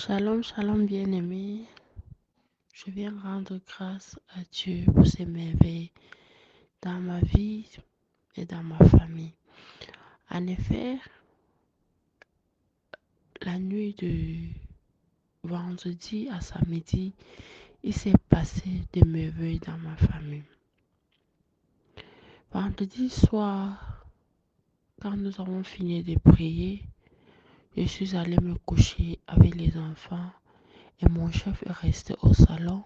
Shalom, shalom bien-aimé. Je viens rendre grâce à Dieu pour ses merveilles dans ma vie et dans ma famille. En effet, la nuit de vendredi à samedi, il s'est passé des merveilles dans ma famille. Vendredi soir, quand nous avons fini de prier, je suis allée me coucher avec les enfants et mon chef est resté au salon.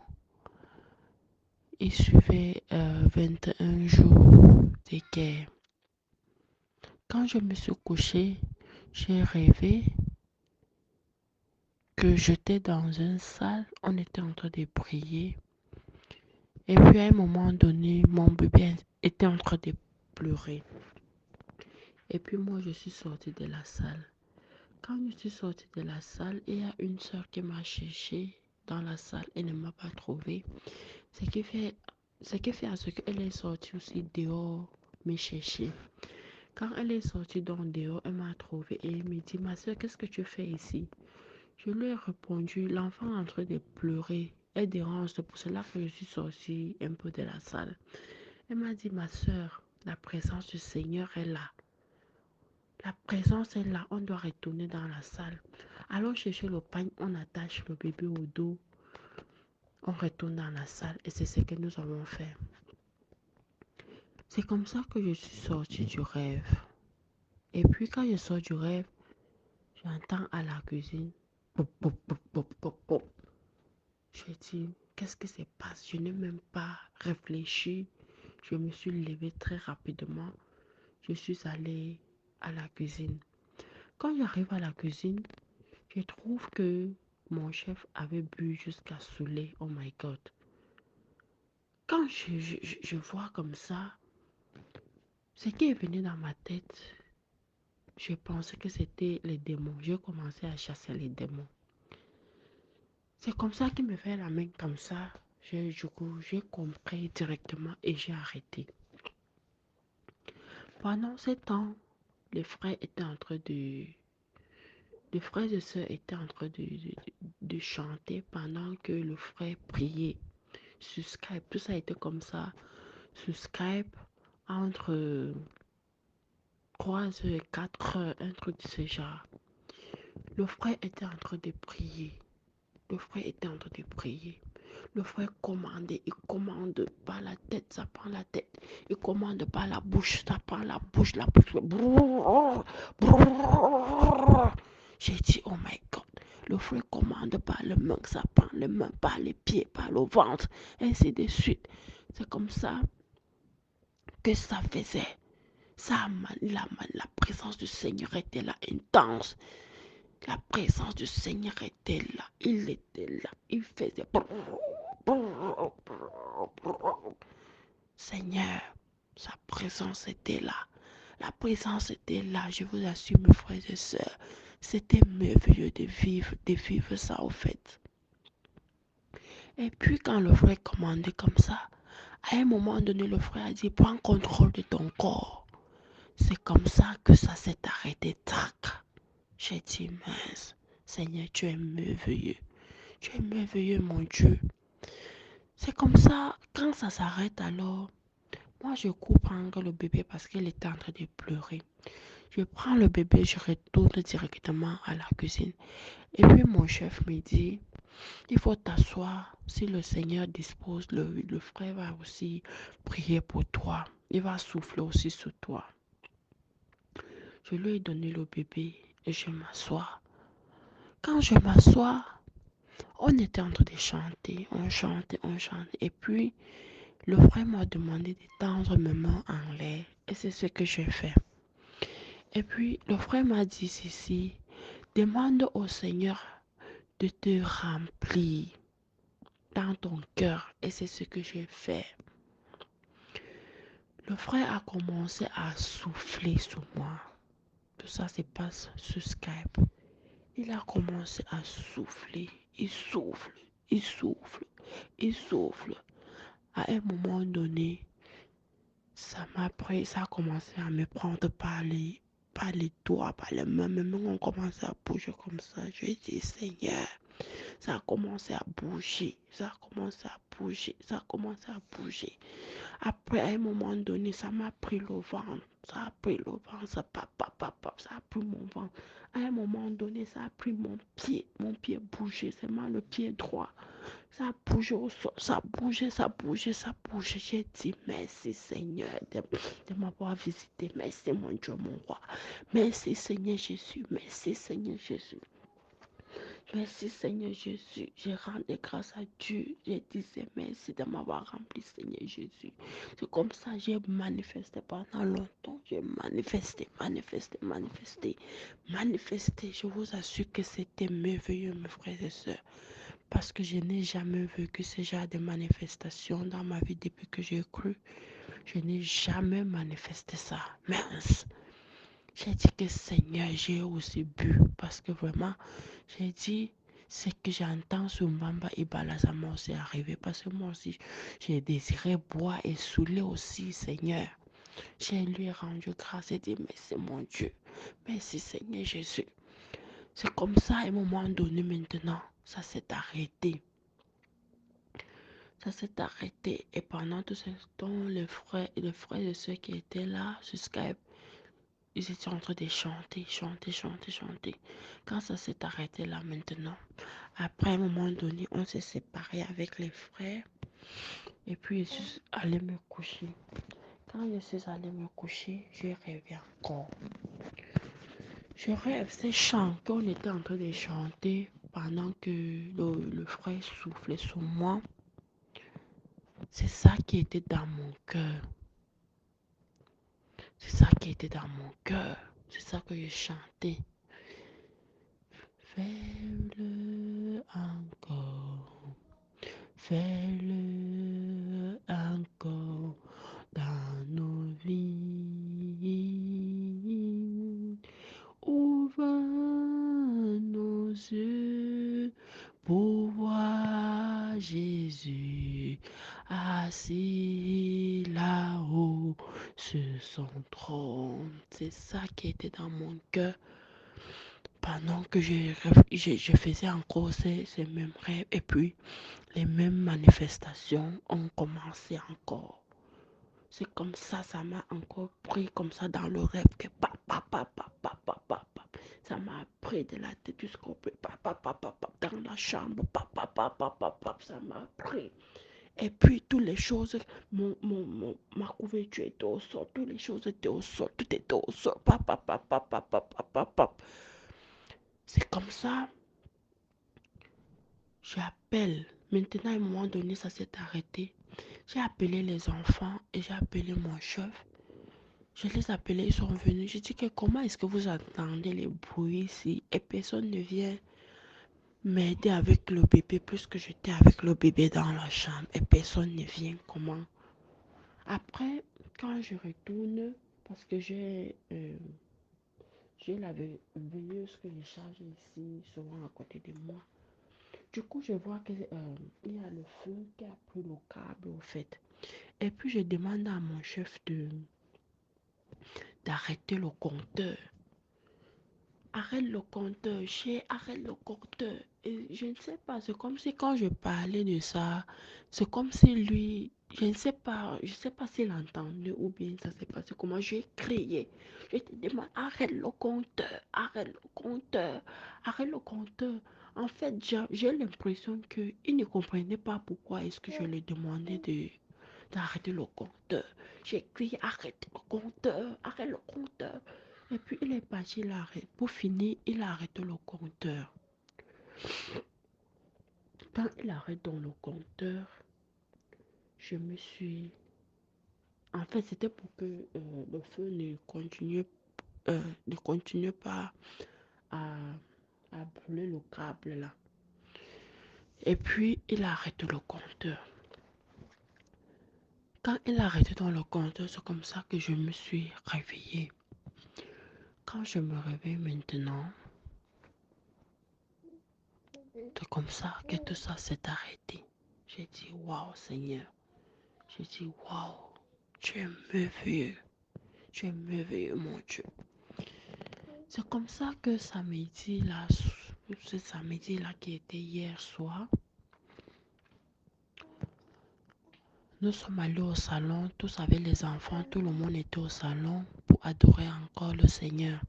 Il suivait 21 jours de guerre. Quand je me suis couchée, j'ai rêvé que j'étais dans une salle, on était en train de prier. Et puis à un moment donné, mon bébé était en train de pleurer. Et puis moi, je suis sortie de la salle. Quand je suis sortie de la salle, il y a une soeur qui m'a cherchée dans la salle et ne m'a pas trouvée. Ce qui fait à ce qu'elle est sortie aussi dehors me chercher. Quand elle est sortie donc dehors, elle m'a trouvée et elle me dit, ma soeur, qu'est-ce que tu fais ici? Je lui ai répondu, l'enfant est en train de pleurer. Elle dérange, c'est pour cela que je suis sortie un peu de la salle. Elle m'a dit, ma soeur, la présence du Seigneur est là. La présence est là, on doit retourner dans la salle. Allons chercher le pagne, on attache le bébé au dos, on retourne dans la salle et c'est ce que nous avons fait. C'est comme ça que je suis sortie du rêve. Et puis quand je sors du rêve, j'entends à la cuisine, pop, pop, pop, pop, pop, pop. Je dis, qu'est-ce qui se passe? Je n'ai même pas réfléchi. Je me suis levée très rapidement. Je suis allée à la cuisine. Quand j'arrive à la cuisine, je trouve que mon chef avait bu jusqu'à saouler. Oh my God. Quand je vois comme ça, ce qui est venu dans ma tête, je pensais que c'était les démons. J'ai commencé à chasser les démons. C'est comme ça qu'il me fait la main comme ça. J'ai compris directement et j'ai arrêté. Pendant ce temps, les frères étaient en train de... Les frères et sœurs étaient en train de chanter pendant que le frère priait sur Skype. Tout ça était comme ça sur Skype entre 3 heures et 4 heures, un truc de ce genre. Le frère était en train de prier. Le frère était en train de prier. Le frère commandait, il commande par la tête, ça prend la tête. Il commande par la bouche, ça prend la bouche, la bouche. Brrr, brrr. J'ai dit, oh my God. Le frère commande par les mains, ça prend les mains, par les pieds, par le ventre, ainsi de suite. C'est comme ça que ça faisait. La présence du Seigneur était là, intense. La présence du Seigneur était là. Il était là. Il faisait. Seigneur, sa présence était là. La présence était là. Je vous assure, mes frères et sœurs. C'était merveilleux de vivre ça au fait. Et puis quand le frère commandait comme ça, à un moment donné, le frère a dit, prends contrôle de ton corps. C'est comme ça que ça s'est arrêté. Tac. J'ai dit, mince, Seigneur, tu es merveilleux. Tu es merveilleux, mon Dieu. C'est comme ça, quand ça s'arrête alors, moi je cours prendre le bébé parce qu'il était en train de pleurer. Je prends le bébé, je retourne directement à la cuisine. Et puis mon chef me dit, il faut t'asseoir. Si le Seigneur dispose, le frère va aussi prier pour toi. Il va souffler aussi sur toi. Je lui ai donné le bébé et je m'assois. Quand je m'assois, on était en train de chanter, on chantait, on chantait. Et puis, le frère m'a demandé de tendre mes mains en l'air. Et c'est ce que j'ai fait. Et puis, le frère m'a dit ceci, demande au Seigneur de te remplir dans ton cœur. Et c'est ce que j'ai fait. Le frère a commencé à souffler sur moi. Tout ça se passe sur Skype. Il a commencé à souffler. Il souffle, il souffle, il souffle. À un moment donné, ça a commencé à me prendre par les doigts, par les mains. Mes mains ont commencé à bouger comme ça. Je dis, Seigneur. Ça a commencé à bouger, ça a commencé à bouger, ça a commencé à bouger. Après, à un moment donné, ça m'a pris le ventre. Ça a pris le ventre, ça a pris mon ventre. À un moment donné, ça a pris mon pied. Mon pied bougeait, c'est moi le pied droit. Ça a bougé au sol, ça a bougé, ça a bougé, ça a bougé. J'ai dit merci Seigneur de m'avoir visité. Merci mon Dieu, mon roi. Merci Seigneur Jésus. Merci Seigneur Jésus. Merci Seigneur Jésus. J'ai rendu grâce à Dieu. J'ai dit merci de m'avoir rempli Seigneur Jésus. C'est comme ça que j'ai manifesté pendant longtemps. J'ai manifesté, manifesté, manifesté, manifesté. Je vous assure que c'était merveilleux mes frères et sœurs. Parce que je n'ai jamais vécu ce genre de manifestation dans ma vie depuis que j'ai cru. Je n'ai jamais manifesté ça. Mince. J'ai dit que Seigneur, j'ai aussi bu parce que vraiment, j'ai dit, ce que j'entends sur Mbamba et Bala, ça m'a aussi arrivé parce que moi aussi, j'ai désiré boire et saouler aussi, Seigneur. J'ai lui rendu grâce et dit, merci mon Dieu, merci Seigneur Jésus. C'est comme ça, à un moment donné maintenant, ça s'est arrêté. Ça s'est arrêté et pendant tout ce temps, les frères et ceux qui étaient là sur Skype, ils étaient en train de chanter, chanter, chanter, chanter. Quand ça s'est arrêté là maintenant, après un moment donné, on s'est séparés avec les frères. Et puis je suis allée me coucher. Quand je suis allée me coucher, j'ai rêvé encore. Je rêve ces chants qu'on était en train de chanter pendant que le frère soufflait sur moi. C'est ça qui était dans mon cœur. C'est ça qui était dans mon cœur. C'est ça que je chantais. Fais-le encore, fais-le encore dans nos vies. Ouvre nos yeux pour voir Jésus assis là-haut sur son trône. C'est ça qui était dans mon cœur. Pendant que je faisais encore ces mêmes rêves et puis les mêmes manifestations ont commencé encore. C'est comme ça m'a encore pris comme ça dans le rêve que ça m'a pris de la tête jusqu'au pied, dans la chambre, ça m'a pris. Et puis toutes les choses, ma couverture était au sol, toutes les choses étaient au sol, tout était au sol, C'est comme ça. J'appelle. Maintenant, à un moment donné, ça s'est arrêté. J'ai appelé les enfants et j'ai appelé mon chef. Je les appelés, ils sont venus. Je dis que comment est-ce que vous entendez les bruits ici et personne ne vient m'aider avec le bébé puisque j'étais avec le bébé dans la chambre et personne ne vient. Comment? Après, quand je retourne, parce que j'ai la veilleuse que je charge ici, souvent à côté de moi. Du coup, je vois qu'il y a le feu qui a pris le câble, au fait. Et puis, je demande à mon chef d'arrêter le compteur. Arrête le compteur, arrête le compteur. Et je ne sais pas, c'est comme si quand je parlais de ça, c'est comme si lui, je ne sais pas s'il entendait ou bien ça s'est passé comment j'ai crié. Je te demande, arrête le compteur, arrête le compteur, arrête le compteur. En fait, j'ai l'impression qu'il ne comprenait pas pourquoi est-ce que je lui demandais d'arrêter le compteur. J'ai crié, arrête le compteur, arrête le compteur. Et puis il est parti, pour finir, il a arrêté le compteur. Quand il arrête dans le compteur, je me suis... En fait, c'était pour que le feu ne continue pas à, à brûler le câble là. Et puis, il a arrêté le compteur. Quand il a arrêté dans le compteur, c'est comme ça que je me suis réveillée. Quand je me réveille maintenant, c'est comme ça que tout ça s'est arrêté. J'ai dit, waouh Seigneur. J'ai dit, waouh, tu es merveilleux. Tu es merveilleux, mon Dieu. C'est comme ça que samedi, là, ce samedi-là qui était hier soir, nous sommes allés au salon, tous avec les enfants, tout le monde était au salon pour adorer encore le Seigneur.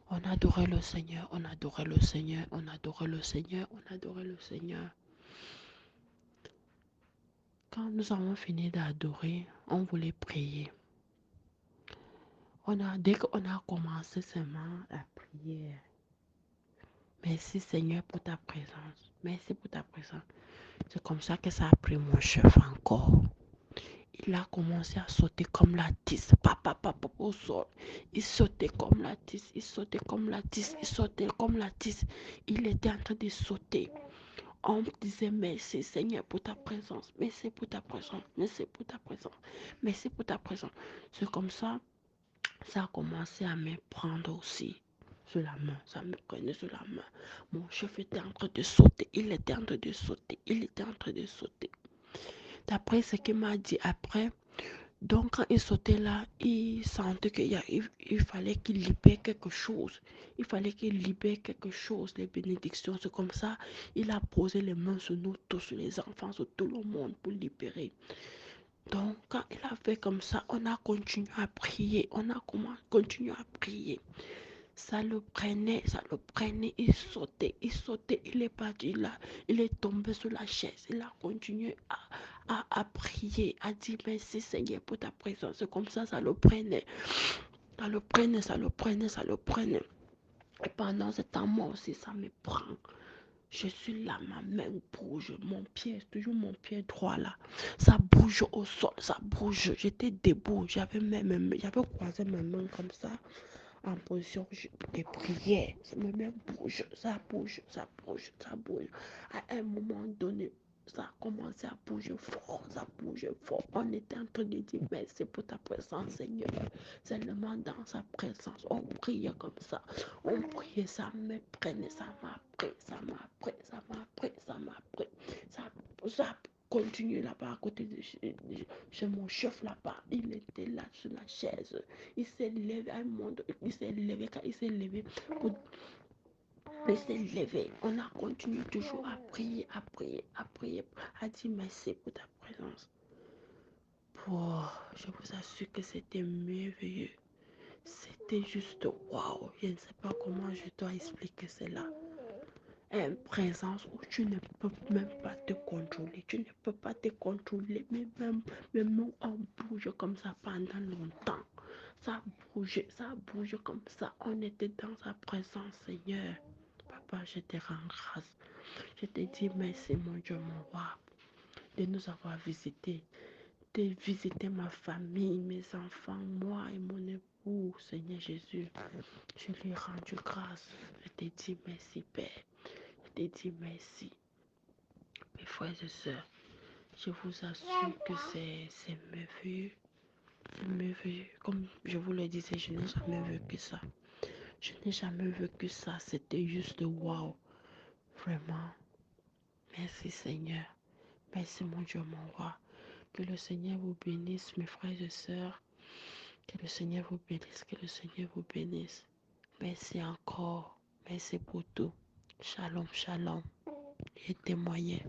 On adorait le Seigneur, on adorait le Seigneur, on adorait le Seigneur, on adorait le Seigneur. Quand nous avons fini d'adorer, on voulait prier. Dès qu'on a commencé seulement la prière, merci Seigneur pour ta présence, merci pour ta présence. C'est comme ça que ça a pris mon chef encore. Il a commencé à sauter comme la tisse, papa, au sol. Il sautait comme la tisse, il sautait comme la tisse, il sautait comme la tisse. Il était en train de sauter. On disait merci Seigneur pour ta présence, merci pour ta présence, merci pour ta présence, merci pour ta présence. C'est comme ça, ça a commencé à me prendre aussi sur la main, ça me prenait sur la main. Mon chef était en train de sauter, il était en train de sauter, il était en train de sauter. D'après ce qu'il m'a dit après, donc quand il sautait là, il sentait il fallait qu'il libère quelque chose. Il fallait qu'il libère quelque chose, les bénédictions. C'est comme ça, il a posé les mains sur nous tous, sur les enfants, sur tout le monde pour libérer. Donc quand il a fait comme ça, on a continué à prier. On a continué à prier. Ça le prenait, il sautait, il est parti là, il est tombé sur la chaise, il a continué à prier, à dire merci Seigneur pour ta présence. C'est comme ça le prenait, ça le prenait, ça le prenait, ça le prenait. Et pendant ce temps, moi aussi, ça me prend. Je suis là, ma main bouge, mon pied, toujours mon pied droit là. Ça bouge au sol, ça bouge. J'étais debout, j'avais croisé mes mains comme ça en position de prière. Mes mains bougent, ça bouge, ça bouge, ça bouge. À un moment donné, ça a commencé à bouger fort, ça bouge fort. On était en train de dire merci pour ta présence, Seigneur. Seulement dans sa présence, on priait comme ça. On priait, ça me prenait, ça m'a pris, ça m'a pris, ça m'a pris, ça m'a pris. Ça continue là-bas à côté de chez mon chef là-bas. Il était là sur la chaise. Il s'est levé à un moment, il s'est levé quand il s'est levé pour il s'est levé. On a continué toujours à prier, à prier, à prier, à dire merci pour ta présence. Je vous assure que c'était merveilleux. C'était juste waouh. Je ne sais pas comment je dois expliquer cela. Une présence où tu ne peux même pas te contrôler. Tu ne peux pas te contrôler. Mais même on bouge comme ça pendant longtemps. Ça bouge comme ça. On était dans sa présence, Seigneur. Papa, je te rends grâce. Je te dis merci, mon Dieu, mon roi, de nous avoir visités, de visiter ma famille, mes enfants, moi et mon époux, Seigneur Jésus. Je lui ai rendu grâce. Je te dis merci, Père. Je te dis merci. Mes frères et sœurs, je vous assure que c'est merveilleux. C'est merveilleux. Comme je vous le disais, je n'ai jamais vécu ça. Je n'ai jamais vécu ça. C'était juste waouh. Vraiment. Merci Seigneur. Merci mon Dieu, mon roi. Que le Seigneur vous bénisse, mes frères et sœurs. Que le Seigneur vous bénisse. Que le Seigneur vous bénisse. Merci encore. Merci pour tout. Shalom, shalom. Et témoignez.